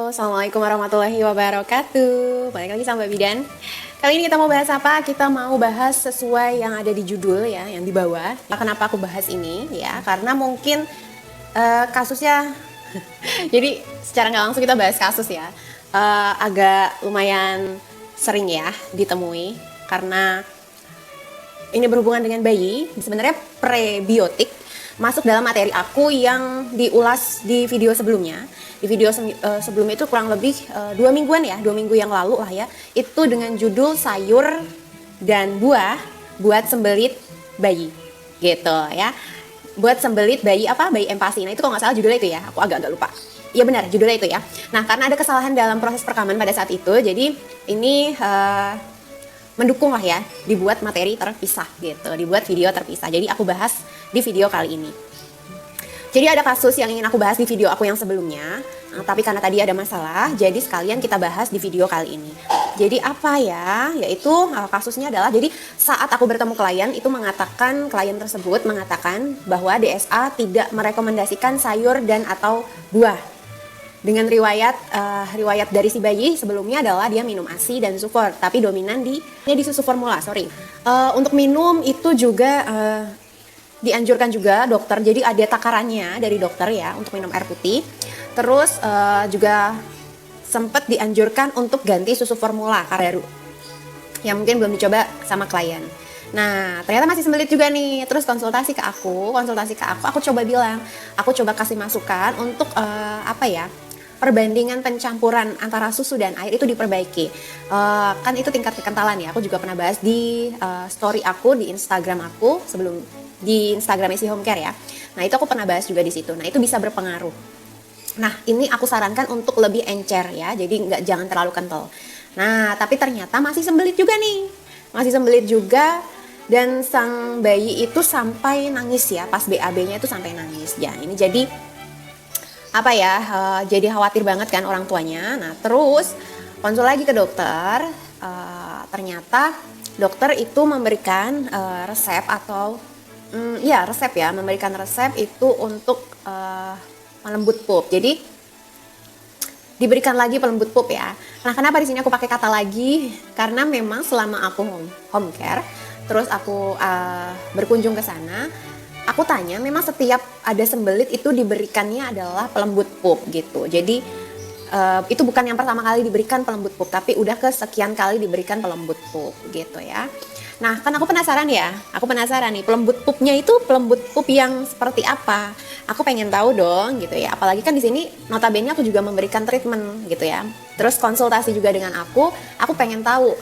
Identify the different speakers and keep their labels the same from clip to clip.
Speaker 1: Assalamualaikum warahmatullahi wabarakatuh. Balik lagi sama Mbak Bidan. Kali ini kita mau bahas apa? Kita mau bahas sesuai yang ada di judul ya, yang di bawah. Kenapa aku bahas ini ya? Karena mungkin kasusnya, jadi secara nggak langsung kita bahas kasus ya. Agak lumayan sering ya ditemui karena ini berhubungan dengan bayi. Sebenarnya prebiotik masuk dalam materi aku yang diulas di video sebelumnya. Di video sebelumnya itu kurang lebih 2 mingguan ya, 2 minggu yang lalu lah ya. Itu dengan judul sayur dan buah buat sembelit bayi, gitu ya. Buat sembelit bayi apa? Bayi empasi. Nah itu kalau nggak salah judulnya itu ya, aku agak lupa. Iya benar, judulnya itu ya. Nah karena ada kesalahan dalam proses perekaman pada saat itu, jadi ini mendukung lah ya, dibuat materi terpisah gitu, dibuat video terpisah. Jadi aku bahas di video kali ini. Jadi ada kasus yang ingin aku bahas di video aku yang sebelumnya, tapi karena tadi ada masalah, jadi sekalian kita bahas di video kali ini. Jadi apa ya? Yaitu kasusnya adalah, jadi saat aku bertemu klien itu mengatakan, klien tersebut mengatakan bahwa DSA tidak merekomendasikan sayur dan atau buah. Dengan riwayat dari si bayi sebelumnya adalah dia minum ASI dan sufor, tapi dominan di susu formula, Untuk minum itu juga dianjurkan juga dokter, jadi ada takarannya dari dokter ya untuk minum air putih. Terus juga sempat dianjurkan untuk ganti susu formula baru, yang mungkin belum dicoba sama klien. Nah ternyata masih sembelit juga nih, terus konsultasi ke aku coba bilang, aku coba kasih masukan untuk perbandingan pencampuran antara susu dan air itu diperbaiki. Kan itu tingkat kekentalan ya, aku juga pernah bahas di story aku di Instagram aku sebelum, di Instagram isi home care ya. Nah itu aku pernah bahas juga di situ. Nah itu bisa berpengaruh. Nah ini aku sarankan untuk lebih encer ya, jadi jangan terlalu kental. Nah tapi ternyata masih sembelit juga nih, dan sang bayi itu sampai nangis ya, pas BAB-nya itu sampai nangis ya. Ini jadi jadi khawatir banget kan orang tuanya. Nah terus konsul lagi ke dokter, ternyata dokter itu memberikan resep atau memberikan resep itu untuk pelembut pup. Jadi diberikan lagi pelembut pup ya. Nah kenapa di sini aku pakai kata lagi? Karena memang selama aku home care, terus aku berkunjung ke sana, aku tanya, memang setiap ada sembelit itu diberikannya adalah pelembut pup gitu. Jadi itu bukan yang pertama kali diberikan pelembut pup, tapi udah kesekian kali diberikan pelembut pup gitu ya. Nah kan aku penasaran nih, pelembut pupnya itu pelembut pup yang seperti apa? Aku pengen tahu dong gitu ya. Apalagi kan di sini notabene aku juga memberikan treatment gitu ya. Terus konsultasi juga dengan aku pengen tahu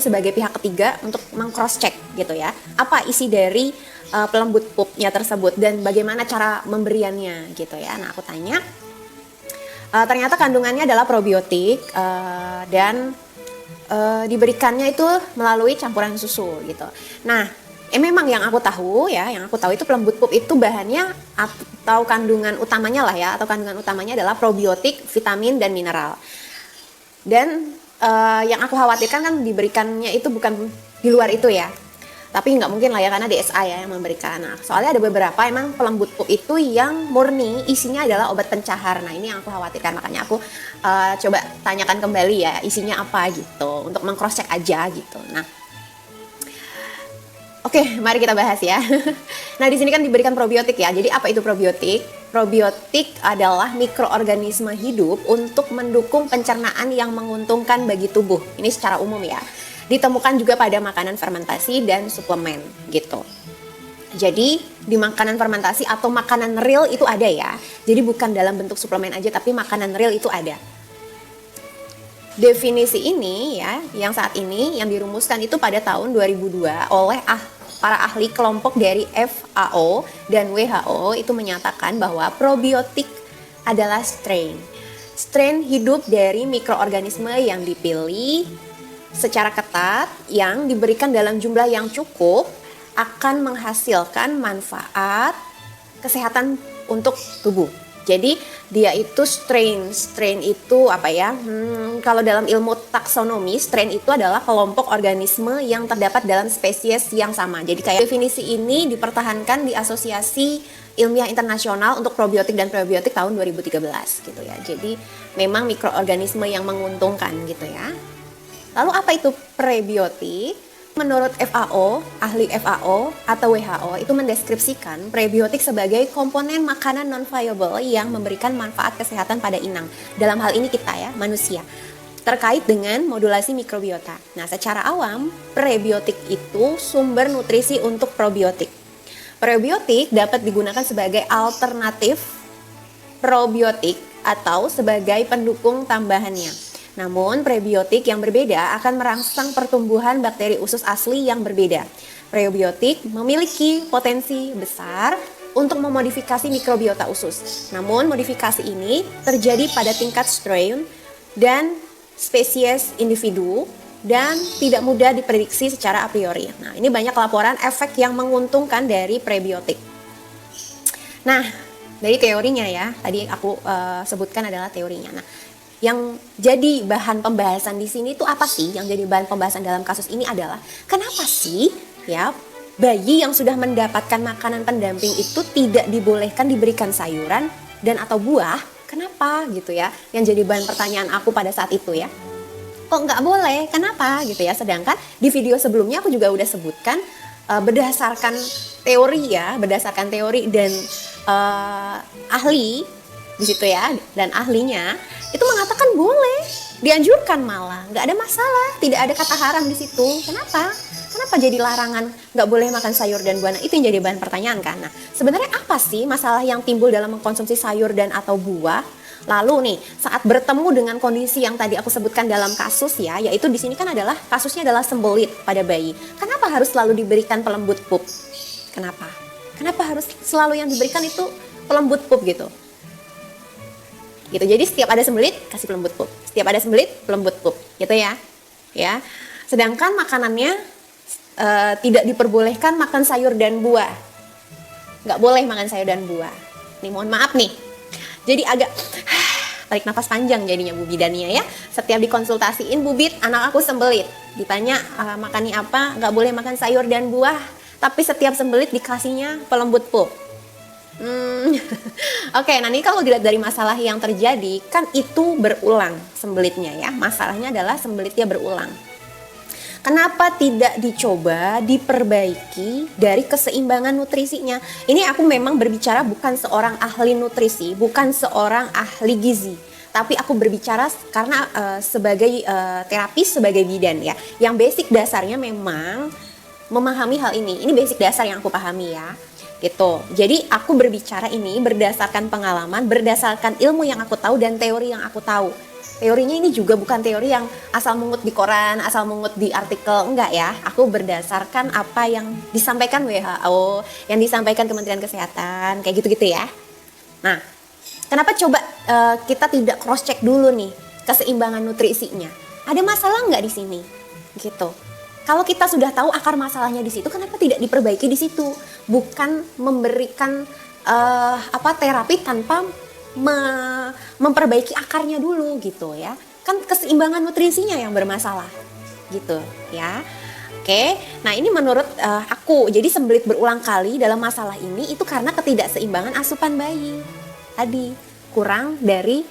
Speaker 1: sebagai pihak ketiga untuk meng-cross check gitu ya, apa isi dari pelembut pupnya tersebut dan bagaimana cara memberiannya gitu ya. Nah aku tanya, ternyata kandungannya adalah probiotik dan diberikannya itu melalui campuran susu gitu. Nah memang yang aku tahu itu pelembut pup itu bahannya atau kandungan utamanya adalah probiotik, vitamin dan mineral. Dan yang aku khawatirkan kan diberikannya itu bukan di luar itu ya, tapi nggak mungkin lah ya karena DSA ya yang memberikan. Nah, soalnya ada beberapa emang pelembut pup itu yang murni isinya adalah obat pencahar. Nah ini yang aku khawatirkan, makanya aku coba tanyakan kembali ya isinya apa gitu untuk meng-cross check aja gitu. Nah oke, mari kita bahas ya. Nah di sini kan diberikan probiotik ya. Jadi apa itu probiotik? Probiotik adalah mikroorganisme hidup untuk mendukung pencernaan yang menguntungkan bagi tubuh. Ini secara umum ya. Ditemukan juga pada makanan fermentasi dan suplemen gitu. Jadi di makanan fermentasi atau makanan real itu ada ya. Jadi bukan dalam bentuk suplemen aja, tapi makanan real itu ada. Definisi ini ya, yang saat ini yang dirumuskan itu pada tahun 2002 oleh para ahli kelompok dari FAO dan WHO itu menyatakan bahwa probiotik adalah strain hidup dari mikroorganisme yang dipilih secara ketat yang diberikan dalam jumlah yang cukup akan menghasilkan manfaat kesehatan untuk tubuh Jadi dia itu strain itu apa ya? Kalau dalam ilmu taksonomi, strain itu adalah kelompok organisme yang terdapat dalam spesies yang sama. Jadi kayak definisi ini dipertahankan di Asosiasi Ilmiah Internasional untuk Probiotik dan Prebiotik tahun 2013 gitu ya. Jadi memang mikroorganisme yang menguntungkan gitu ya. Lalu apa itu prebiotik? Menurut FAO, ahli FAO atau WHO itu mendeskripsikan prebiotik sebagai komponen makanan non-viable yang memberikan manfaat kesehatan pada inang. Dalam hal ini kita ya, manusia. Terkait dengan modulasi mikrobiota. Nah, secara awam, prebiotik itu sumber nutrisi untuk probiotik. Prebiotik dapat digunakan sebagai alternatif probiotik atau sebagai pendukung tambahannya. Namun, prebiotik yang berbeda akan merangsang pertumbuhan bakteri usus asli yang berbeda. Prebiotik memiliki potensi besar untuk memodifikasi mikrobiota usus. Namun, modifikasi ini terjadi pada tingkat strain dan spesies individu dan tidak mudah diprediksi secara a priori. Nah, ini banyak laporan efek yang menguntungkan dari prebiotik. Nah, dari teorinya ya, tadi aku sebutkan adalah teorinya. Nah, yang jadi bahan pembahasan di sini itu apa sih? Yang jadi bahan pembahasan dalam kasus ini adalah kenapa sih ya bayi yang sudah mendapatkan makanan pendamping itu tidak dibolehkan diberikan sayuran dan atau buah? Kenapa gitu ya? Yang jadi bahan pertanyaan aku pada saat itu ya. Kok nggak boleh? Kenapa gitu ya? Sedangkan di video sebelumnya aku juga udah sebutkan berdasarkan teori ya, berdasarkan teori dan ahli di situ ya, dan ahlinya itu mengatakan boleh, dianjurkan malah, nggak ada masalah, tidak ada kata haram di situ. Kenapa? Kenapa jadi larangan nggak boleh makan sayur dan buah? Nah, itu yang jadi bahan pertanyaan kan. Nah, sebenarnya apa sih masalah yang timbul dalam mengkonsumsi sayur dan atau buah? Lalu nih, saat bertemu dengan kondisi yang tadi aku sebutkan dalam kasus ya, yaitu di sini kan adalah kasusnya adalah sembelit pada bayi. Kenapa harus selalu diberikan pelembut pup? Kenapa? Kenapa harus selalu yang diberikan itu pelembut pup gitu? Gitu. Jadi setiap ada sembelit kasih pelembut pup, setiap ada sembelit pelembut pup, gitu ya. Ya. Sedangkan makanannya tidak diperbolehkan makan sayur dan buah, nggak boleh makan sayur dan buah. Nih mohon maaf nih, jadi agak tarik nafas panjang jadinya Bu Bidannya ya. Setiap dikonsultasiin, Bu Bid, anak aku sembelit, ditanya makannya apa, nggak boleh makan sayur dan buah, tapi setiap sembelit dikasihnya pelembut pup. Oke, nah ini kalau dilihat dari masalah yang terjadi, kan itu berulang sembelitnya ya. Masalahnya adalah sembelitnya berulang. Kenapa tidak dicoba diperbaiki dari keseimbangan nutrisinya? Ini aku memang berbicara bukan seorang ahli nutrisi, bukan seorang ahli gizi. Tapi aku berbicara karena sebagai terapis, sebagai bidan ya. Yang basic dasarnya memang memahami hal ini. Ini basic dasar yang aku pahami ya. Gitu. Jadi aku berbicara ini berdasarkan pengalaman, berdasarkan ilmu yang aku tahu dan teori yang aku tahu. Teorinya ini juga bukan teori yang asal mungut di koran, asal mungut di artikel, enggak ya. Aku berdasarkan apa yang disampaikan WHO, yang disampaikan Kementerian Kesehatan, kayak gitu-gitu ya. Nah, kenapa coba kita tidak cross check dulu nih keseimbangan nutrisinya? Ada masalah enggak di sini? Gitu. Kalau kita sudah tahu akar masalahnya di situ, kenapa tidak diperbaiki di situ? Bukan memberikan terapi tanpa memperbaiki akarnya dulu gitu ya. Kan keseimbangan nutrisinya yang bermasalah gitu ya. Oke, nah ini menurut aku, jadi sembelit berulang kali dalam masalah ini itu karena ketidakseimbangan asupan bayi. Tadi kurang dari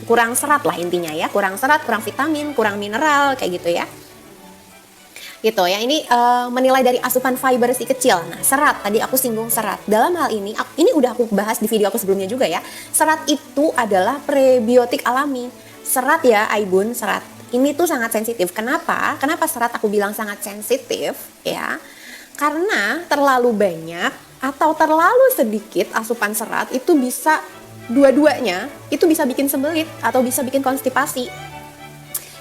Speaker 1: kurang serat lah intinya ya, kurang serat, kurang vitamin, kurang mineral kayak gitu ya. Gitu ya, ini menilai dari asupan fiber si kecil. Nah, serat, tadi aku singgung serat. Dalam hal ini udah aku bahas di video aku sebelumnya juga ya. Serat itu adalah prebiotik alami. Serat ya, Aibun, serat. Ini tuh sangat sensitif. Kenapa? Kenapa serat aku bilang sangat sensitif ya? Karena terlalu banyak atau terlalu sedikit asupan serat itu bisa dua-duanya itu bisa bikin sembelit atau bisa bikin konstipasi.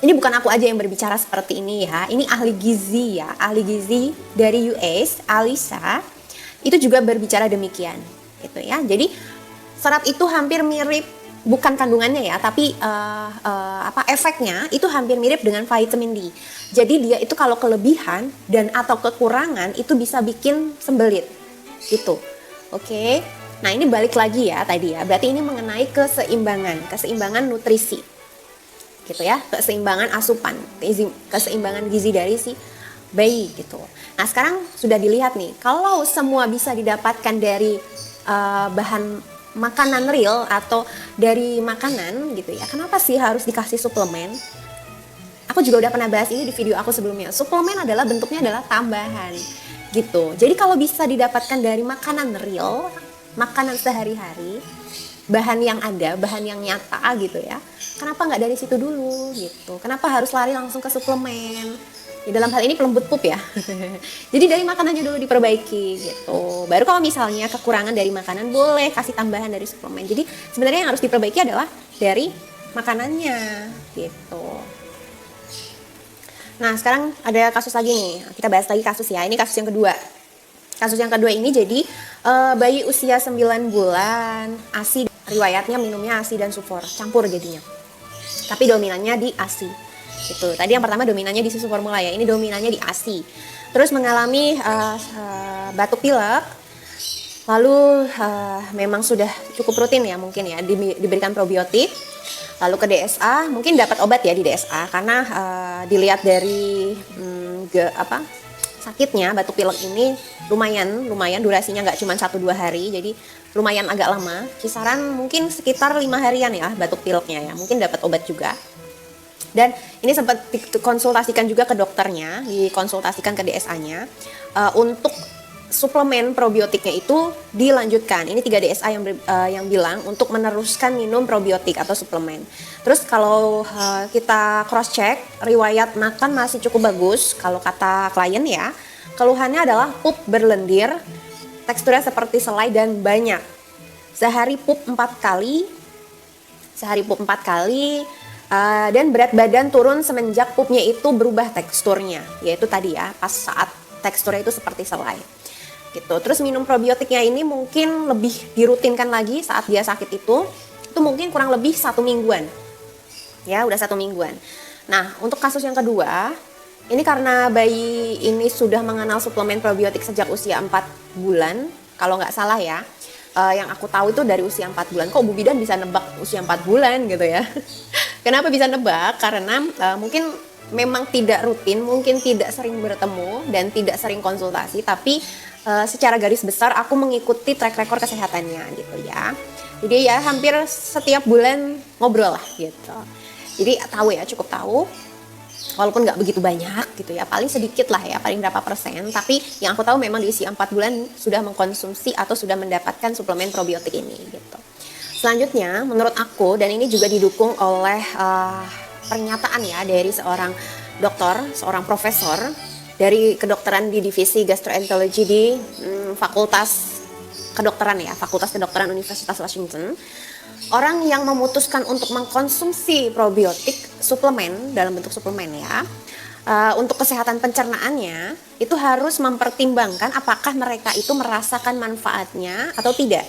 Speaker 1: Ini bukan aku aja yang berbicara seperti ini ya. Ini ahli gizi ya, ahli gizi dari US, Alisa, itu juga berbicara demikian, gitu ya. Jadi serat itu hampir mirip, bukan kandungannya ya, tapi efeknya itu hampir mirip dengan vitamin D. Jadi dia itu kalau kelebihan dan atau kekurangan itu bisa bikin sembelit, gitu. Oke. Nah, ini balik lagi ya tadi ya, berarti ini mengenai keseimbangan nutrisi gitu ya, keseimbangan asupan, keseimbangan gizi dari si bayi gitu. Nah, sekarang sudah dilihat nih, kalau semua bisa didapatkan dari bahan makanan real atau dari makanan gitu ya, kenapa sih harus dikasih suplemen? Aku juga udah pernah bahas ini di video aku sebelumnya. Suplemen adalah bentuknya adalah tambahan gitu. Jadi kalau bisa didapatkan dari makanan real, makanan sehari-hari, bahan yang ada, bahan yang nyata gitu ya, kenapa nggak dari situ dulu gitu? Kenapa harus lari langsung ke suplemen? Ya, dalam hal ini pelembut pup ya. Jadi dari makanannya dulu diperbaiki gitu. Baru kalau misalnya kekurangan dari makanan boleh kasih tambahan dari suplemen. Jadi sebenarnya yang harus diperbaiki adalah dari makanannya gitu. Nah, sekarang ada kasus lagi nih. Kita bahas lagi kasus ya. Ini kasus yang kedua. Kasus yang kedua ini jadi bayi usia 9 bulan, ASI, riwayatnya minumnya ASI dan sufor, campur jadinya. Tapi dominannya di ASI. Gitu. Tadi yang pertama dominannya di susu formula ya. Ini dominannya di ASI. Terus mengalami batuk pilek. Lalu memang sudah cukup rutin ya mungkin ya diberikan probiotik. Lalu ke DSA, mungkin dapat obat ya di DSA karena dilihat dari sakitnya batuk pilek ini lumayan durasinya nggak cuma 1-2 hari, jadi lumayan agak lama, kisaran mungkin sekitar 5 harian ya batuk pileknya ya, mungkin dapat obat juga. Dan ini sempat dikonsultasikan juga ke dokternya, dikonsultasikan ke DSA-nya untuk suplemen probiotiknya itu dilanjutkan. Ini 3 DSA yang bilang untuk meneruskan minum probiotik atau suplemen. Terus kalau kita cross check, riwayat makan masih cukup bagus kalau kata klien ya. Keluhannya adalah pup berlendir, teksturnya seperti selai dan banyak. Sehari pup 4 kali. Dan berat badan turun semenjak pupnya itu berubah teksturnya, yaitu tadi ya pas saat teksturnya itu seperti selai. Gitu. Terus minum probiotiknya ini mungkin lebih dirutinkan lagi saat dia sakit itu mungkin kurang lebih 1 mingguan. Ya, udah 1 mingguan. Nah, untuk kasus yang kedua, ini karena bayi ini sudah mengenal suplemen probiotik sejak usia 4 bulan, kalau nggak salah ya. Yang aku tahu itu dari usia 4 bulan. Kok Bu Bidan bisa nebak usia 4 bulan gitu ya? Kenapa bisa nebak? Karena mungkin memang tidak rutin, mungkin tidak sering bertemu dan tidak sering konsultasi, tapi secara garis besar aku mengikuti track record kesehatannya gitu ya. Jadi ya hampir setiap bulan ngobrol lah gitu. Jadi tahu ya, cukup tahu. Walaupun nggak begitu banyak gitu ya, paling sedikit lah ya, paling berapa persen. Tapi yang aku tahu memang di usia 4 bulan sudah mengkonsumsi atau sudah mendapatkan suplemen probiotik ini gitu. Selanjutnya menurut aku, dan ini juga didukung oleh pernyataan ya dari seorang dokter, seorang profesor dari kedokteran di divisi gastroenterologi di Fakultas Kedokteran ya, Fakultas Kedokteran Universitas Washington. Orang yang memutuskan untuk mengkonsumsi probiotik suplemen dalam bentuk suplemen ya, untuk kesehatan pencernaannya itu harus mempertimbangkan apakah mereka itu merasakan manfaatnya atau tidak.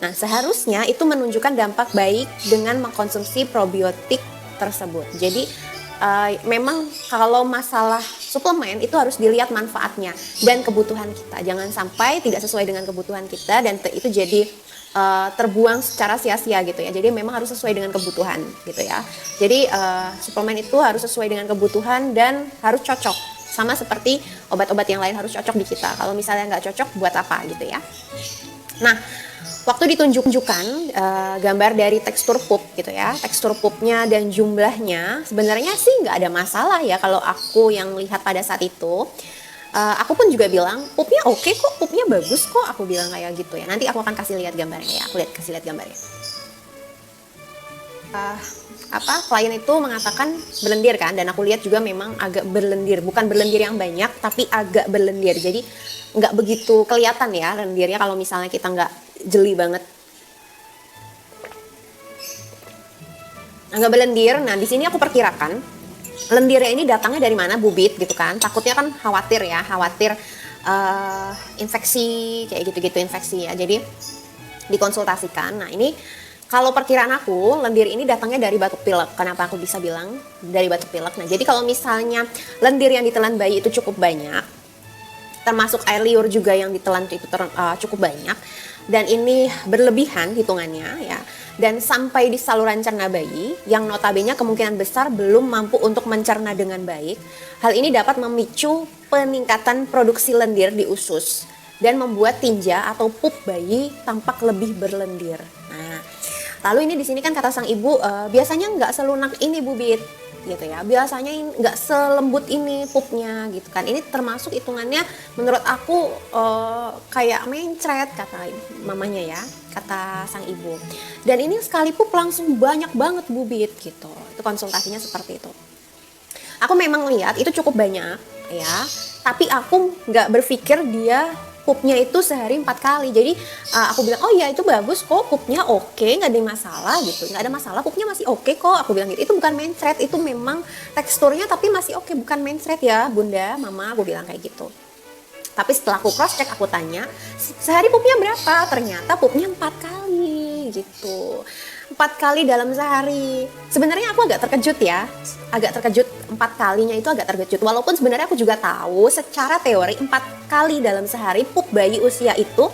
Speaker 1: Nah, seharusnya itu menunjukkan dampak baik dengan mengkonsumsi probiotik tersebut. Jadi memang kalau masalah suplemen itu harus dilihat manfaatnya dan kebutuhan kita. Jangan sampai tidak sesuai dengan kebutuhan kita dan itu jadi terbuang secara sia-sia gitu ya. Jadi memang harus sesuai dengan kebutuhan gitu ya. Jadi suplemen itu harus sesuai dengan kebutuhan dan harus cocok. Sama seperti obat-obat yang lain harus cocok di kita. Kalau misalnya nggak cocok, buat apa gitu ya. Nah, waktu ditunjukkan gambar dari tekstur pup gitu ya, tekstur pupnya dan jumlahnya, sebenarnya sih nggak ada masalah ya kalau aku yang lihat pada saat itu. Aku pun juga bilang pupnya oke kok, pupnya bagus kok, aku bilang kayak gitu ya. Nanti aku akan kasih lihat gambarnya ya, kasih lihat gambarnya. Klien itu mengatakan berlendir kan, dan aku lihat juga memang agak berlendir, bukan berlendir yang banyak tapi agak berlendir, jadi nggak begitu kelihatan ya lendirnya kalau misalnya kita nggak jeli banget. Agak berlendir. Nah, di sini aku perkirakan lendirnya ini datangnya dari mana, bubit gitu kan. Takutnya kan khawatir infeksi kayak gitu-gitu, infeksi ya. Jadi dikonsultasikan. Nah, ini kalau perkiraan aku, lendir ini datangnya dari batuk pilek. Kenapa aku bisa bilang dari batuk pilek? Nah, jadi kalau misalnya lendir yang ditelan bayi itu cukup banyak, termasuk air liur juga yang ditelan itu cukup banyak, dan ini berlebihan hitungannya ya, dan sampai di saluran cerna bayi yang notabene kemungkinan besar belum mampu untuk mencerna dengan baik, hal ini dapat memicu peningkatan produksi lendir di usus dan membuat tinja atau pup bayi tampak lebih berlendir. Nah, lalu ini di sini kan kata sang ibu biasanya nggak selunak ini Bu Bit, gitu ya. Biasanya nggak selembut ini pupnya gitu kan. Ini termasuk hitungannya menurut aku kayak mencret kata mamanya ya, kata sang ibu. Dan ini sekali pup langsung banyak banget Bu Bit gitu. Itu konsultasinya seperti itu. Aku memang lihat itu cukup banyak ya, tapi aku nggak berpikir dia pupnya itu sehari 4 kali. Jadi aku bilang, oh ya itu bagus kok, pupnya oke, nggak ada masalah gitu, nggak ada masalah, pupnya masih oke kok, aku bilang gitu. Itu bukan mencret, itu memang teksturnya tapi masih oke, bukan mencret ya bunda, mama, aku bilang kayak gitu. Tapi setelah aku cross check, aku tanya sehari pupnya berapa, ternyata pupnya 4 kali gitu. 4 kali dalam sehari. Sebenarnya aku agak terkejut ya, agak terkejut 4 kalinya itu agak terkejut. Walaupun sebenarnya aku juga tahu secara teori 4 kali dalam sehari pup bayi usia itu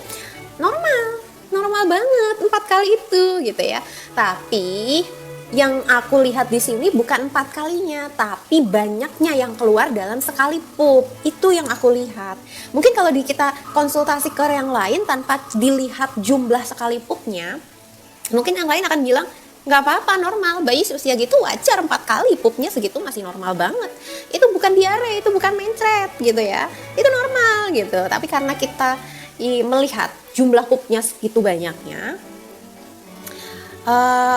Speaker 1: normal banget 4 kali itu gitu ya. Tapi yang aku lihat di sini bukan 4 kalinya, tapi banyaknya yang keluar dalam sekali pup. Itu yang aku lihat. Mungkin kalau kita konsultasi ke yang lain tanpa dilihat jumlah sekali pupnya, mungkin yang lain akan bilang nggak apa-apa, normal, bayi usia gitu wajar 4 kali pupnya segitu masih normal banget. Itu bukan diare, itu bukan mencret gitu ya, itu normal gitu. Tapi karena kita melihat jumlah pupnya segitu banyaknya,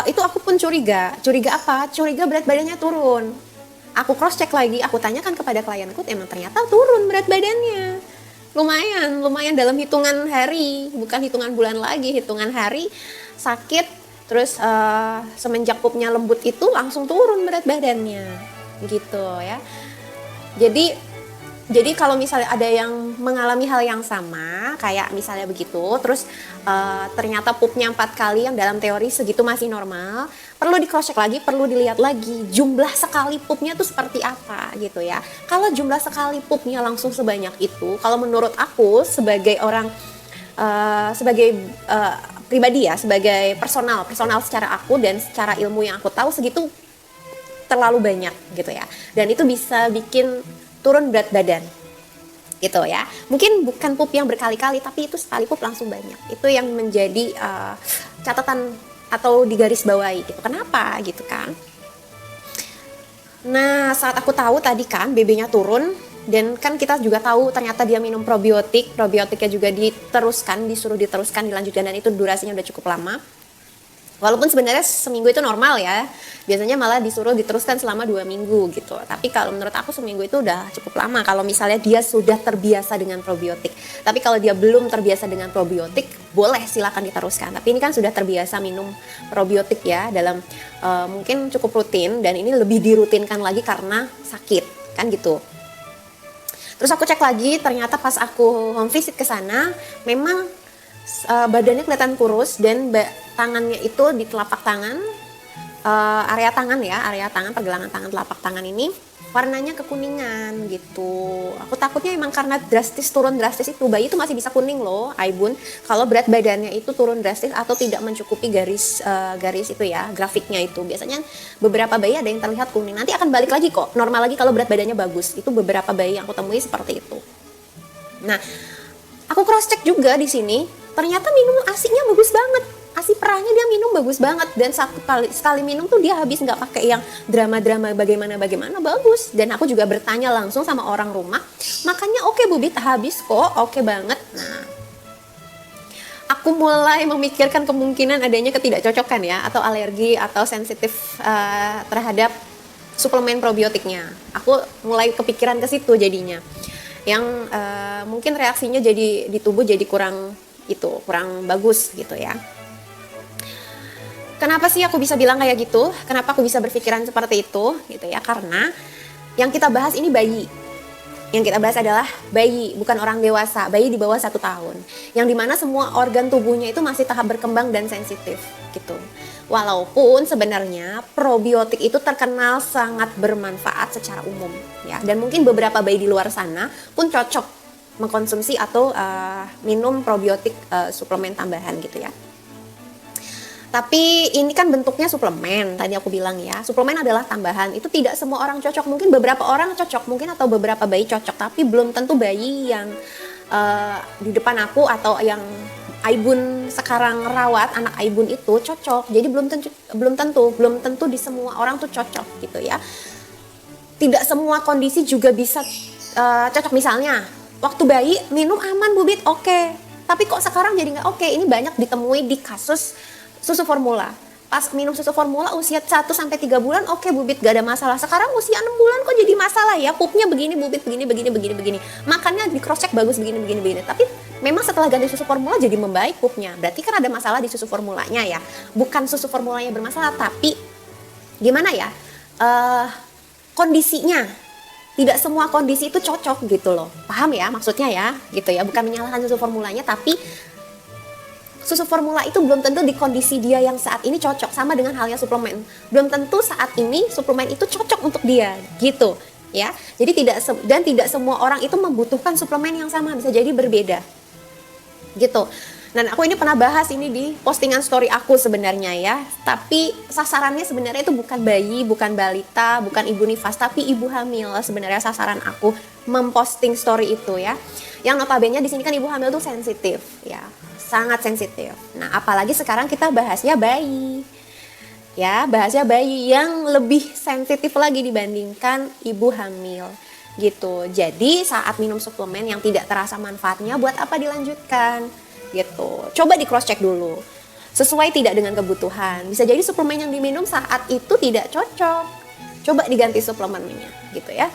Speaker 1: itu aku pun curiga apa? Curiga berat badannya turun. Aku cross check lagi, aku tanyakan kepada klienku, emang ternyata turun berat badannya. Lumayan dalam hitungan hari, bukan hitungan bulan lagi, hitungan hari. Sakit, terus semenjak pupnya lembut itu langsung turun berat badannya gitu ya. Jadi kalau misalnya ada yang mengalami hal yang sama kayak misalnya begitu, terus ternyata pupnya 4 kali yang dalam teori segitu masih normal, perlu di cross check lagi, perlu dilihat lagi jumlah sekali pupnya tuh seperti apa gitu ya. Kalau jumlah sekali pupnya langsung sebanyak itu, kalau menurut aku sebagai orang sebagai pribadi ya, sebagai personal secara aku dan secara ilmu yang aku tahu, segitu terlalu banyak gitu ya, dan itu bisa bikin turun berat badan gitu ya. Mungkin bukan pup yang berkali-kali, tapi itu sekali pup langsung banyak. Itu yang menjadi catatan atau digarisbawahi gitu. Kenapa gitu kan. Nah, saat aku tahu tadi kan BB-nya turun, dan kan kita juga tahu ternyata dia minum probiotiknya juga disuruh diteruskan, dilanjutkan, dan itu durasinya udah cukup lama. Walaupun sebenarnya seminggu itu normal ya, biasanya malah disuruh diteruskan selama 2 minggu gitu. Tapi kalau menurut aku seminggu itu udah cukup lama kalau misalnya dia sudah terbiasa dengan probiotik. Tapi kalau dia belum terbiasa dengan probiotik, boleh silakan diteruskan. Tapi ini kan sudah terbiasa minum probiotik ya, dalam mungkin cukup rutin, dan ini lebih dirutinkan lagi karena sakit kan gitu. Terus aku cek lagi, ternyata pas aku home visit ke sana, memang badannya kelihatan kurus, dan tangannya itu di telapak tangan, area tangan, pergelangan tangan, telapak tangan ini warnanya kekuningan gitu. Aku takutnya emang karena turun drastis itu, bayi itu masih bisa kuning loh, Aibun, kalau berat badannya itu turun drastis atau tidak mencukupi garis itu ya, grafiknya itu. Biasanya beberapa bayi ada yang terlihat kuning, nanti akan balik lagi kok, normal lagi kalau berat badannya bagus. Itu beberapa bayi yang aku temui seperti itu. Nah, aku cross check juga di sini, ternyata minum ASI-nya bagus banget. ASI perahnya dia minum bagus banget, dan sekali minum tuh dia habis, nggak pakai yang drama-drama bagaimana bagus. Dan aku juga bertanya langsung sama orang rumah, makanya oke Bu Bit, habis kok, oke banget. Nah, aku mulai memikirkan kemungkinan adanya ketidakcocokan ya, atau alergi atau sensitif terhadap suplemen probiotiknya. Aku mulai kepikiran ke situ jadinya, yang mungkin reaksinya jadi di tubuh jadi kurang bagus gitu ya. Kenapa sih aku bisa bilang kayak gitu? Kenapa aku bisa berpikiran seperti itu gitu ya? Karena yang kita bahas ini bayi. Yang kita bahas adalah bayi, bukan orang dewasa. Bayi di bawah 1 tahun. Yang dimana semua organ tubuhnya itu masih tahap berkembang dan sensitif gitu. Walaupun sebenarnya probiotik itu terkenal sangat bermanfaat secara umum ya. Dan mungkin beberapa bayi di luar sana pun cocok mengkonsumsi atau minum probiotik suplemen tambahan gitu ya. Tapi ini kan bentuknya suplemen, tadi aku bilang ya, suplemen adalah tambahan, itu tidak semua orang cocok, mungkin beberapa orang cocok, mungkin atau beberapa bayi cocok, tapi belum tentu bayi yang di depan aku atau yang Aibun sekarang rawat, anak Aibun itu cocok, jadi belum tentu di semua orang tuh cocok gitu ya. Tidak semua kondisi juga bisa cocok, misalnya waktu bayi minum aman Bu Bit, oke. Tapi kok sekarang jadi nggak oke, ini banyak ditemui di kasus susu formula. Pas minum susu formula usia 1-3 bulan oke Bu Bit gak ada masalah. Sekarang usia 6 bulan kok jadi masalah ya, pupnya begini Bu Bit, begini. Makannya di cross check bagus begini. Tapi memang setelah ganti susu formula jadi membaik pupnya. Berarti kan ada masalah di susu formulanya ya. Bukan susu formulanya bermasalah, tapi gimana ya? Kondisinya. Tidak semua kondisi itu cocok gitu loh. Paham ya maksudnya ya? Gitu ya. Bukan menyalahkan susu formulanya, tapi susu formula itu belum tentu di kondisi dia yang saat ini cocok, sama dengan halnya suplemen. Belum tentu saat ini suplemen itu cocok untuk dia, gitu ya. Jadi tidak semua orang itu membutuhkan suplemen yang sama, bisa jadi berbeda. Gitu. Dan aku ini pernah bahas ini di postingan story aku sebenarnya ya. Tapi sasarannya sebenarnya itu bukan bayi, bukan balita, bukan ibu nifas, tapi ibu hamil. Sebenarnya sasaran aku memposting story itu ya. Yang notabene di sini kan ibu hamil tuh sensitif ya. Sangat sensitif. Nah, apalagi sekarang kita bahasnya bayi. Ya, bahasnya bayi yang lebih sensitif lagi dibandingkan ibu hamil. Gitu. Jadi, saat minum suplemen yang tidak terasa manfaatnya, buat apa dilanjutkan? Gitu. Coba di cross check dulu. Sesuai tidak dengan kebutuhan. Bisa jadi suplemen yang diminum saat itu tidak cocok. Coba diganti suplemennya, gitu ya.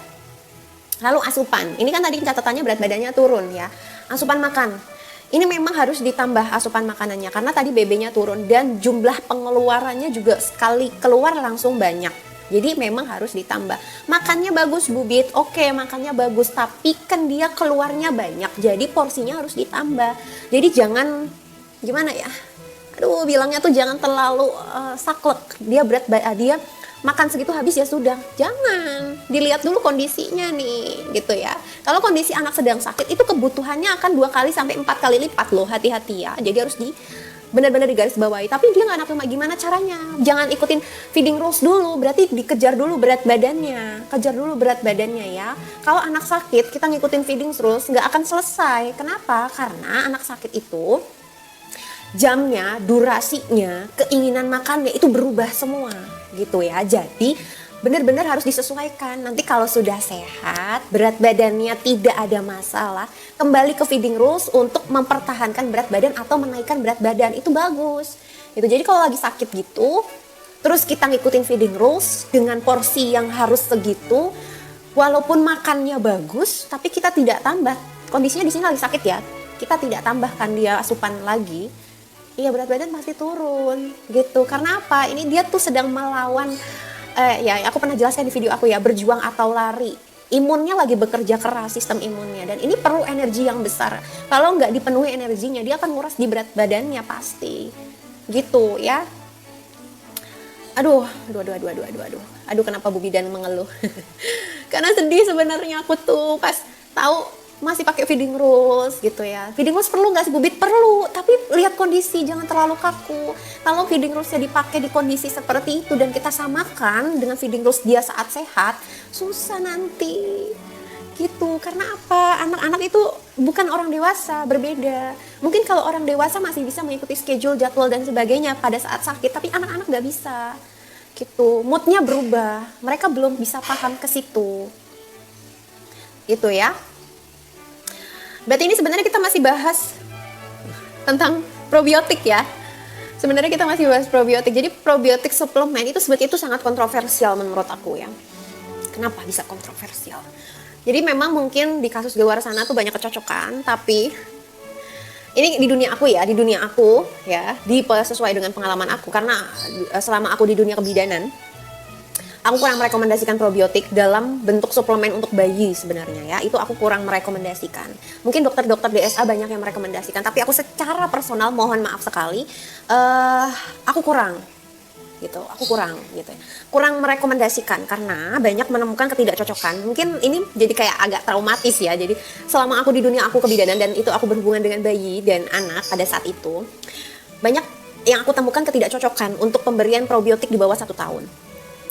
Speaker 1: Lalu asupan. Ini kan tadi catatannya berat badannya turun ya. Asupan makan. Ini memang harus ditambah asupan makanannya karena tadi BB-nya turun dan jumlah pengeluarannya juga sekali keluar langsung banyak. Jadi memang harus ditambah. Makannya bagus Bu Bit, oke makannya bagus, tapi kan dia keluarnya banyak. Jadi porsinya harus ditambah. Jadi jangan gimana ya? Aduh, bilangnya tuh jangan terlalu saklek. Dia dia makan segitu habis ya sudah. Jangan, dilihat dulu kondisinya nih, gitu ya. Kalau kondisi anak sedang sakit itu kebutuhannya akan 2 kali sampai 4 kali lipat loh, hati-hati ya. Jadi harus benar-benar digaris bawahi. Tapi dia nggak nafsu, gimana caranya? Jangan ikutin feeding rules dulu, berarti dikejar dulu berat badannya. Kejar dulu berat badannya ya. Kalau anak sakit kita ngikutin feeding rules nggak akan selesai. Kenapa? Karena anak sakit itu jamnya, durasinya, keinginan makannya itu berubah semua gitu ya. Jadi benar-benar harus disesuaikan. Nanti kalau sudah sehat, berat badannya tidak ada masalah, kembali ke feeding rules untuk mempertahankan berat badan atau menaikkan berat badan, itu bagus. Gitu. Jadi kalau lagi sakit gitu, terus kita ngikutin feeding rules dengan porsi yang harus segitu, walaupun makannya bagus, tapi kita tidak tambah. Kondisinya di sini lagi sakit ya, kita tidak tambahkan dia asupan lagi. Iya, berat badan pasti turun gitu. Karena apa? Ini dia tuh sedang melawan ya aku pernah jelaskan di video aku ya, berjuang atau lari. Imunnya lagi bekerja keras, sistem imunnya, dan ini perlu energi yang besar. Kalau nggak dipenuhi energinya, dia akan nguras di berat badannya pasti. Gitu ya. Aduh, kenapa Bu Bidan mengeluh? Karena sedih sebenarnya aku tuh pas tahu masih pakai feeding rules gitu ya. Feeding rules perlu nggak sih Bu Bit? Perlu, tapi lihat kondisi, jangan terlalu kaku. Kalau feeding rulesnya dipakai di kondisi seperti itu dan kita samakan dengan feeding rules dia saat sehat, susah nanti gitu. Karena apa? Anak-anak itu bukan orang dewasa, berbeda. Mungkin kalau orang dewasa masih bisa mengikuti schedule, jadwal dan sebagainya pada saat sakit, tapi anak-anak nggak bisa gitu. Moodnya berubah, mereka belum bisa paham ke situ gitu ya. Berarti ini sebenarnya kita masih bahas tentang probiotik ya. Sebenarnya kita masih bahas probiotik. Jadi probiotik suplemen itu sebetulnya itu sangat kontroversial menurut aku ya. Kenapa bisa kontroversial? Jadi memang mungkin di kasus di luar sana tuh banyak kecocokan, tapi ini di dunia aku ya, sesuai dengan pengalaman aku, karena selama aku di dunia kebidanan, aku kurang merekomendasikan probiotik dalam bentuk suplemen untuk bayi sebenarnya ya. Itu aku kurang merekomendasikan. Mungkin dokter-dokter DSA banyak yang merekomendasikan, tapi aku secara personal mohon maaf sekali, aku kurang. gitu. Aku kurang gitu ya. Kurang merekomendasikan karena banyak menemukan ketidakcocokan. Mungkin ini jadi kayak agak traumatis ya. Jadi selama aku di dunia aku kebidanan dan itu aku berhubungan dengan bayi dan anak pada saat itu, banyak yang aku temukan ketidakcocokan untuk pemberian probiotik di bawah 1 tahun.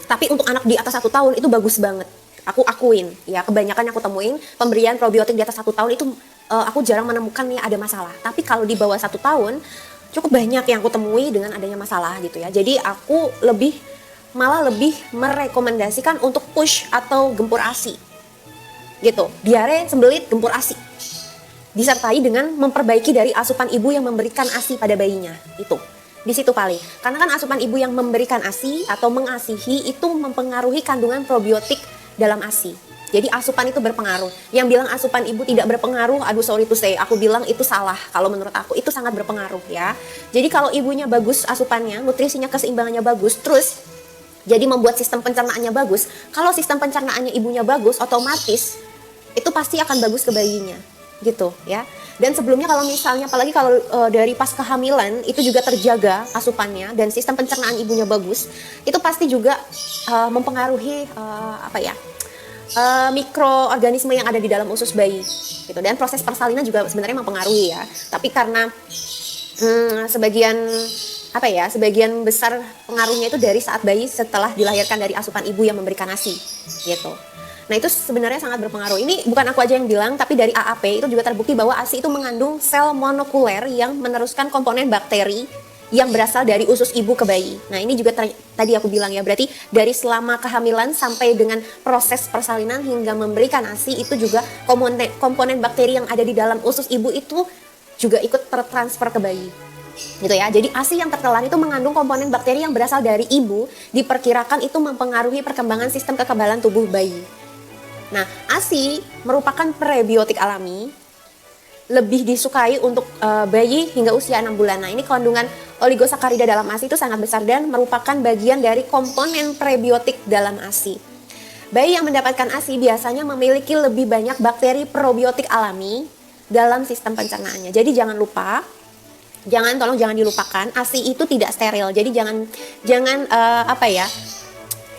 Speaker 1: Tapi untuk anak di atas 1 tahun itu bagus banget. Aku akuin ya, kebanyakan yang aku temuin pemberian probiotik di atas 1 tahun itu aku jarang menemukan nih ada masalah. Tapi kalau di bawah 1 tahun cukup banyak yang aku temui dengan adanya masalah gitu ya. Jadi aku malah lebih merekomendasikan untuk push atau gempur ASI gitu. Diare, sembelit, gempur ASI disertai dengan memperbaiki dari asupan ibu yang memberikan ASI pada bayinya. Itu di situ paling, karena kan asupan ibu yang memberikan ASI atau mengasihi itu mempengaruhi kandungan probiotik dalam ASI. Jadi asupan itu berpengaruh. Yang bilang asupan ibu tidak berpengaruh, aduh sorry to say, aku bilang itu salah. Kalau menurut aku itu sangat berpengaruh ya. Jadi kalau ibunya bagus asupannya, nutrisinya, keseimbangannya bagus, terus jadi membuat sistem pencernaannya bagus. Kalau sistem pencernaannya ibunya bagus, otomatis itu pasti akan bagus ke bayinya gitu ya. Dan sebelumnya kalau misalnya apalagi kalau dari pas kehamilan itu juga terjaga asupannya dan sistem pencernaan ibunya bagus, itu pasti juga mempengaruhi mikroorganisme yang ada di dalam usus bayi gitu. Dan proses persalinan juga sebenarnya mempengaruhi ya. Tapi karena sebagian besar pengaruhnya itu dari saat bayi setelah dilahirkan dari asupan ibu yang memberikan ASI gitu. Nah itu sebenarnya sangat berpengaruh. Ini bukan aku aja yang bilang, tapi dari AAP itu juga terbukti bahwa ASI itu mengandung sel monokuler yang meneruskan komponen bakteri yang berasal dari usus ibu ke bayi. Nah ini juga tadi aku bilang ya, berarti dari selama kehamilan sampai dengan proses persalinan hingga memberikan ASI itu juga komponen bakteri yang ada di dalam usus ibu itu juga ikut tertransfer ke bayi. Gitu ya. Jadi ASI yang tertelan itu mengandung komponen bakteri yang berasal dari ibu, diperkirakan itu mempengaruhi perkembangan sistem kekebalan tubuh bayi. Nah, ASI merupakan prebiotik alami, lebih disukai untuk bayi hingga usia 6 bulan. Nah, ini kandungan oligosakarida dalam ASI itu sangat besar dan merupakan bagian dari komponen prebiotik dalam ASI. Bayi yang mendapatkan ASI biasanya memiliki lebih banyak bakteri probiotik alami dalam sistem pencernaannya. Jadi jangan dilupakan, ASI itu tidak steril. Jadi jangan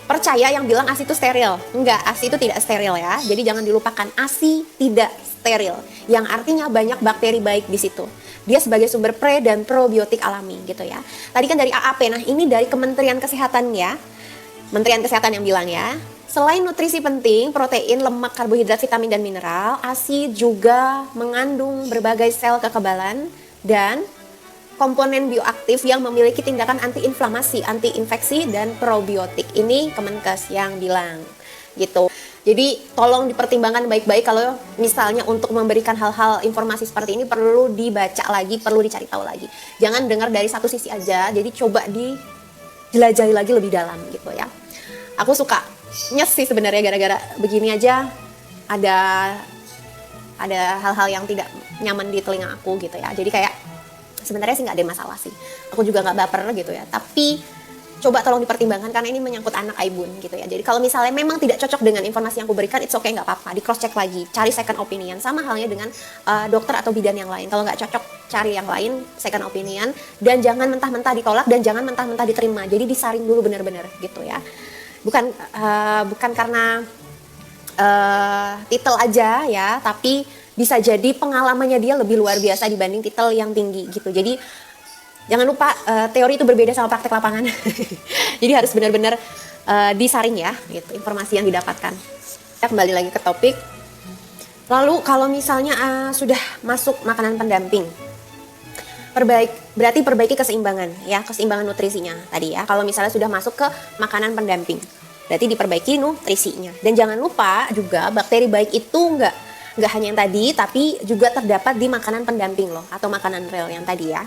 Speaker 1: percaya yang bilang ASI itu steril. Enggak, ASI itu tidak steril ya. Jadi jangan dilupakan, ASI tidak steril. Yang artinya banyak bakteri baik di situ. Dia sebagai sumber pre dan probiotik alami gitu ya. Tadi kan dari AAP, nah ini dari Kementerian Kesehatan ya. Kementerian Kesehatan yang bilang ya. Selain nutrisi penting, protein, lemak, karbohidrat, vitamin, dan mineral, ASI juga mengandung berbagai sel kekebalan dan komponen bioaktif yang memiliki tindakan anti-inflamasi, anti-infeksi, dan probiotik. Ini Kemenkes yang bilang gitu. Jadi tolong dipertimbangkan baik-baik kalau misalnya untuk memberikan hal-hal informasi seperti ini perlu dibaca lagi, perlu dicari tahu lagi. Jangan dengar dari satu sisi aja, jadi coba dijelajahi lagi lebih dalam gitu ya. Aku suka nyes sih sebenarnya gara-gara begini aja ada hal-hal yang tidak nyaman di telinga aku gitu ya. Jadi kayak sebenarnya sih nggak ada masalah sih. Aku juga nggak baper gitu ya. Tapi coba tolong dipertimbangkan karena ini menyangkut anak Aibun gitu ya. Jadi kalau misalnya memang tidak cocok dengan informasi yang aku berikan, it's okay, nggak apa-apa. Di cross check lagi, cari second opinion. Sama halnya dengan dokter atau bidan yang lain. Kalau nggak cocok, cari yang lain, second opinion. Dan jangan mentah-mentah ditolak dan jangan mentah-mentah diterima. Jadi disaring dulu benar-benar gitu ya. Bukan karena titel aja ya, tapi bisa jadi pengalamannya dia lebih luar biasa dibanding titel yang tinggi gitu. Jadi jangan lupa teori itu berbeda sama praktek lapangan. Jadi harus benar-benar disaring ya gitu informasi yang didapatkan. Kita kembali lagi ke topik. Lalu kalau misalnya sudah masuk makanan pendamping, berarti perbaiki keseimbangan ya, keseimbangan nutrisinya tadi ya. Kalau misalnya sudah masuk ke makanan pendamping, berarti diperbaiki nutrisinya. Dan jangan lupa juga bakteri baik itu nggak hanya yang tadi, tapi juga terdapat di makanan pendamping loh, atau makanan real yang tadi ya,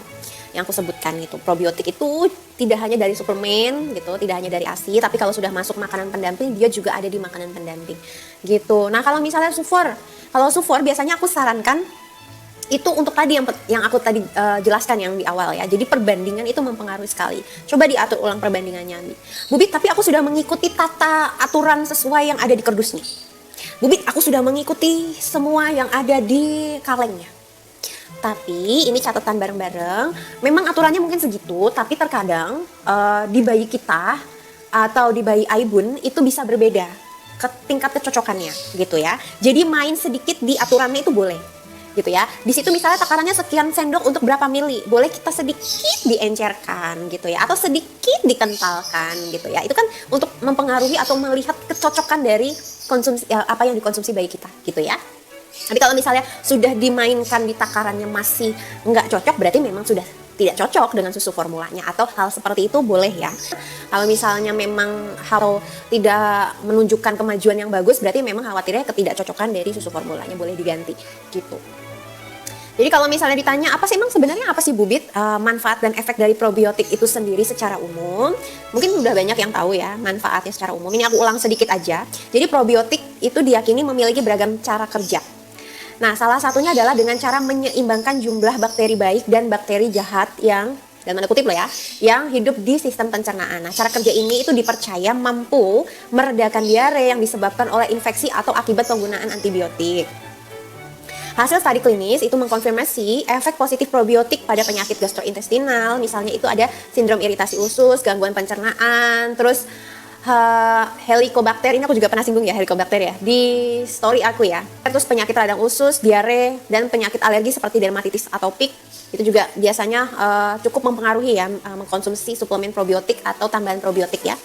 Speaker 1: yang aku sebutkan itu. Probiotik itu tidak hanya dari suplemen gitu, tidak hanya dari ASI, tapi kalau sudah masuk makanan pendamping, dia juga ada di makanan pendamping gitu. Nah kalau misalnya kalau sufor biasanya aku sarankan itu untuk tadi yang aku tadi jelaskan yang di awal ya. Jadi perbandingan itu mempengaruhi sekali. Coba diatur ulang perbandingannya, Bu Bit, tapi aku sudah mengikuti tata aturan sesuai yang ada di kardusnya. Bu Bit, aku sudah mengikuti semua yang ada di kalengnya. Tapi ini catatan bareng-bareng, memang aturannya mungkin segitu, tapi terkadang di bayi kita atau di bayi Aibun itu bisa berbeda ke tingkat kecocokannya gitu ya. Jadi main sedikit di aturannya itu boleh gitu ya. Di situ misalnya takarannya sekian sendok untuk berapa mili, boleh kita sedikit diencerkan gitu ya, atau sedikit dikentalkan gitu ya. Itu kan untuk mempengaruhi atau melihat kecocokan dari konsumsi apa yang dikonsumsi bayi kita gitu ya. Tapi kalau misalnya sudah dimainkan di takarannya masih nggak cocok, berarti memang sudah tidak cocok dengan susu formulanya, atau hal seperti itu boleh ya. Kalau misalnya memang hal tidak menunjukkan kemajuan yang bagus, berarti memang khawatirnya ketidakcocokan dari susu formulanya, boleh diganti gitu. Jadi kalau misalnya ditanya apa sih emang sebenarnya apa sih Bubit manfaat dan efek dari probiotik itu sendiri secara umum, mungkin udah banyak yang tahu ya manfaatnya secara umum. Ini aku ulang sedikit aja. Jadi probiotik itu diyakini memiliki beragam cara kerja. Nah, salah satunya adalah dengan cara menyeimbangkan jumlah bakteri baik dan bakteri jahat yang, dan tanda kutip loh ya, yang hidup di sistem pencernaan. Nah, cara kerja ini itu dipercaya mampu meredakan diare yang disebabkan oleh infeksi atau akibat penggunaan antibiotik. Hasil studi klinis itu mengkonfirmasi efek positif probiotik pada penyakit gastrointestinal, misalnya itu ada sindrom iritasi usus, gangguan pencernaan, terus Helicobacter, ini aku juga pernah singgung ya Helicobacter ya di story aku ya. Terus penyakit radang usus, diare, dan penyakit alergi seperti dermatitis atopik itu juga biasanya cukup mempengaruhi ya mengkonsumsi suplemen probiotik atau tambahan probiotik ya.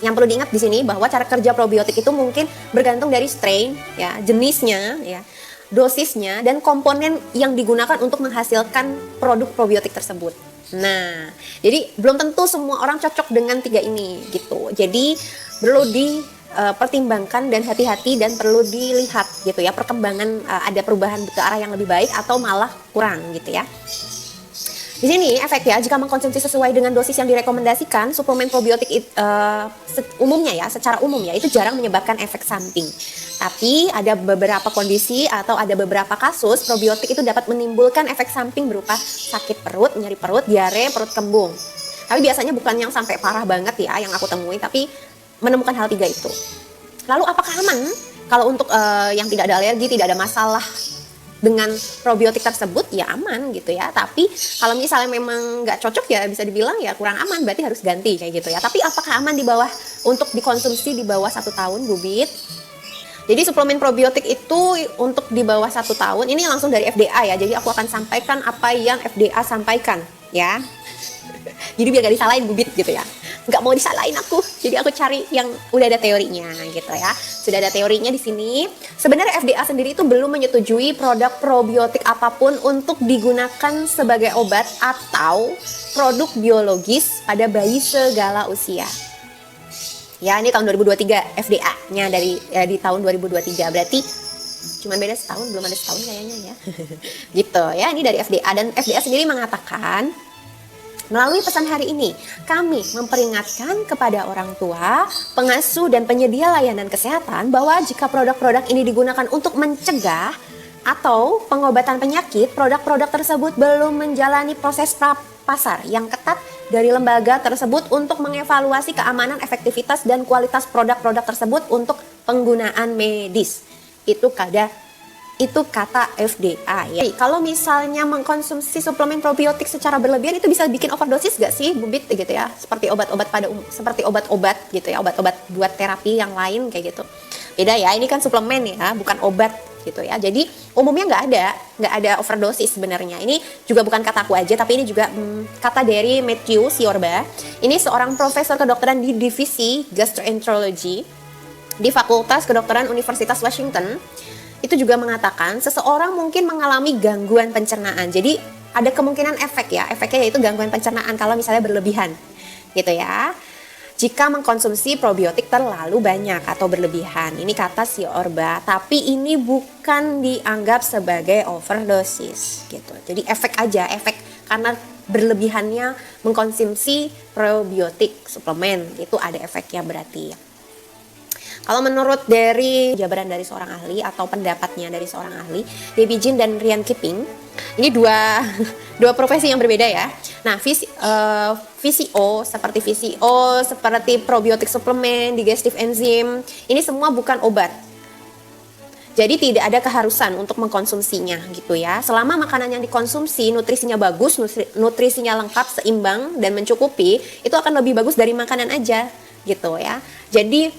Speaker 1: Yang perlu diingat di sini bahwa cara kerja probiotik itu mungkin bergantung dari strain ya, jenisnya ya, dosisnya, dan komponen yang digunakan untuk menghasilkan produk probiotik tersebut. Nah, jadi belum tentu semua orang cocok dengan 3 ini gitu. Jadi perlu dipertimbangkan dan hati-hati, dan perlu dilihat gitu ya perkembangan, ada perubahan ke arah yang lebih baik atau malah kurang gitu ya. Di sini efeknya jika mengkonsumsi sesuai dengan dosis yang direkomendasikan, suplemen probiotik umumnya ya, secara umum ya, itu jarang menyebabkan efek samping. Tapi ada beberapa kondisi atau ada beberapa kasus probiotik itu dapat menimbulkan efek samping berupa sakit perut, nyeri perut, diare, perut kembung. Tapi biasanya bukan yang sampai parah banget ya yang aku temui, tapi menemukan hal 3 itu. Lalu apakah aman? Kalau untuk yang tidak ada alergi, tidak ada masalah dengan probiotik tersebut, ya aman gitu ya. Tapi kalau misalnya memang nggak cocok ya bisa dibilang ya kurang aman, berarti harus ganti kayak gitu ya. Tapi apakah aman di bawah, untuk dikonsumsi di bawah 1 tahun Bubit? Jadi suplemen probiotik itu untuk di bawah 1 tahun, ini langsung dari FDA ya. Jadi aku akan sampaikan apa yang FDA sampaikan ya. Jadi biar gak disalahin Bubit gitu ya. Nggak mau disalahin aku, jadi aku cari yang udah ada teorinya gitu ya. Sudah ada teorinya di sini. Sebenarnya FDA sendiri itu belum menyetujui produk probiotik apapun untuk digunakan sebagai obat atau produk biologis pada bayi segala usia. Ya, ini tahun 2023 FDA-nya di tahun 2023. Berarti cuman beda setahun, belum ada setahun kayaknya ya. Gitu ya, ini dari FDA, dan FDA sendiri mengatakan, melalui pesan hari ini, kami memperingatkan kepada orang tua, pengasuh, dan penyedia layanan kesehatan bahwa jika produk-produk ini digunakan untuk mencegah atau pengobatan penyakit, produk-produk tersebut belum menjalani proses pasar yang ketat dari lembaga tersebut untuk mengevaluasi keamanan, efektivitas, dan kualitas produk-produk tersebut untuk penggunaan medis. Itu kata FDA ya. Kalau misalnya mengkonsumsi suplemen probiotik secara berlebihan itu bisa bikin overdosis gak sih Bubit gitu ya? Seperti obat-obat seperti obat-obat gitu ya, obat-obat buat terapi yang lain kayak gitu. Beda ya, ini kan suplemen ya, bukan obat gitu ya. Jadi umumnya nggak ada overdosis sebenarnya. Ini juga bukan kata aku aja, tapi ini juga kata dari Matthew Siorba. Ini seorang profesor kedokteran di divisi gastroenterology di Fakultas Kedokteran Universitas Washington. Itu juga mengatakan seseorang mungkin mengalami gangguan pencernaan. Jadi ada kemungkinan efeknya yaitu gangguan pencernaan kalau misalnya berlebihan gitu ya. Jika mengkonsumsi probiotik terlalu banyak atau berlebihan. Ini kata Siorba, tapi ini bukan dianggap sebagai overdosis gitu. Jadi efek karena berlebihannya mengkonsumsi probiotik suplemen itu ada efeknya berarti ya. Kalau menurut dari jabaran dari seorang ahli atau pendapatnya dari seorang ahli, Debbie Jean dan Ryan Kipping, ini dua profesi yang berbeda ya. Nah, VCO seperti probiotik suplemen, digestive enzim, ini semua bukan obat. Jadi tidak ada keharusan untuk mengkonsumsinya gitu ya. Selama makanan yang dikonsumsi nutrisinya bagus, nutrisinya lengkap, seimbang dan mencukupi, itu akan lebih bagus dari makanan aja gitu ya. Jadi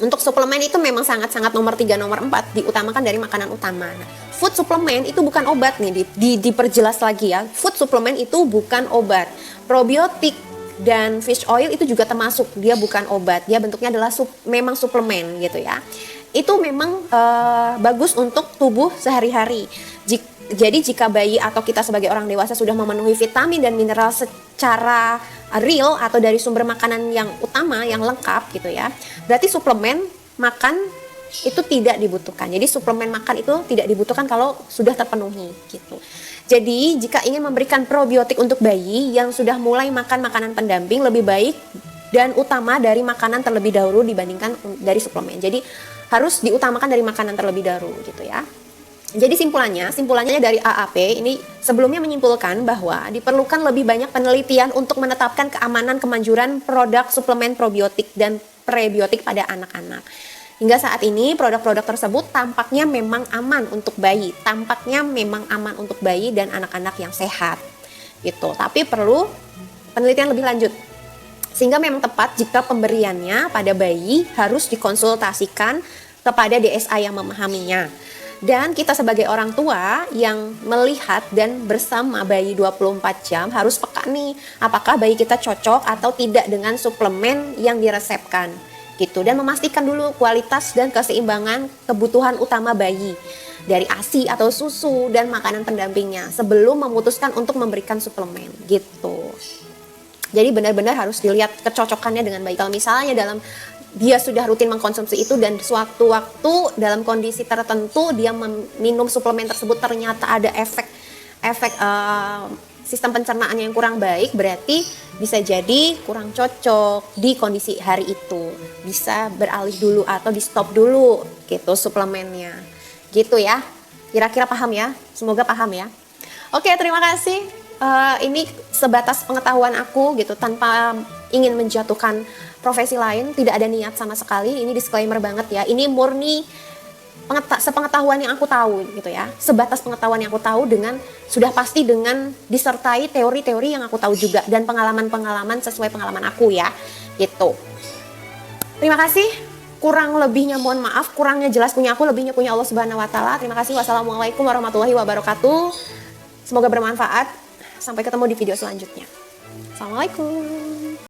Speaker 1: untuk suplemen itu memang sangat-sangat nomor 3, nomor 4 diutamakan dari makanan utama. Nah, food suplemen itu bukan obat nih, diperjelas lagi ya. Food suplemen itu bukan obat. Probiotik dan fish oil itu juga termasuk, dia bukan obat, dia bentuknya adalah memang suplemen gitu ya. Itu memang bagus untuk tubuh sehari-hari. Jadi jika bayi atau kita sebagai orang dewasa sudah memenuhi vitamin dan mineral secara real atau dari sumber makanan yang utama, yang lengkap gitu ya, berarti suplemen makan itu tidak dibutuhkan. Jadi suplemen makan itu tidak dibutuhkan kalau sudah terpenuhi gitu. Jadi jika ingin memberikan probiotik untuk bayi yang sudah mulai makan makanan pendamping, lebih baik dan utama dari makanan terlebih dahulu dibandingkan dari suplemen. Jadi harus diutamakan dari makanan terlebih dahulu gitu ya. Jadi simpulannya dari AAP ini sebelumnya menyimpulkan bahwa diperlukan lebih banyak penelitian untuk menetapkan keamanan kemanjuran produk suplemen probiotik dan prebiotik pada anak-anak. Hingga saat ini produk-produk tersebut tampaknya memang aman untuk bayi, dan anak-anak yang sehat gitu. Tapi perlu penelitian lebih lanjut. Sehingga memang tepat jika pemberiannya pada bayi harus dikonsultasikan kepada DSA yang memahaminya. Dan kita sebagai orang tua yang melihat dan bersama bayi 24 jam harus peka nih, apakah bayi kita cocok atau tidak dengan suplemen yang diresepkan gitu, dan memastikan dulu kualitas dan keseimbangan kebutuhan utama bayi dari ASI atau susu dan makanan pendampingnya sebelum memutuskan untuk memberikan suplemen gitu. Jadi benar-benar harus dilihat kecocokannya dengan bayi. Kalau misalnya dia sudah rutin mengkonsumsi itu dan suatu waktu dalam kondisi tertentu dia minum suplemen tersebut ternyata ada efek sistem pencernaannya yang kurang baik, berarti bisa jadi kurang cocok di kondisi hari itu. Bisa beralih dulu atau di stop dulu gitu suplemennya. Gitu ya. Kira-kira paham ya? Semoga paham ya. Oke, terima kasih. Ini sebatas pengetahuan aku gitu, tanpa ingin menjatuhkan profesi lain, tidak ada niat sama sekali. Ini disclaimer banget ya. Ini murni sepengetahuan yang aku tahu gitu ya, sebatas pengetahuan yang aku tahu sudah pasti dengan disertai teori-teori yang aku tahu juga dan pengalaman-pengalaman sesuai pengalaman aku ya gitu. Terima kasih, kurang lebihnya mohon maaf, kurangnya jelas punya aku, lebihnya punya Allah Subhanahu wa taala. Terima kasih. Wassalamualaikum warahmatullahi wabarakatuh. Semoga bermanfaat. Sampai ketemu di video selanjutnya. Assalamualaikum.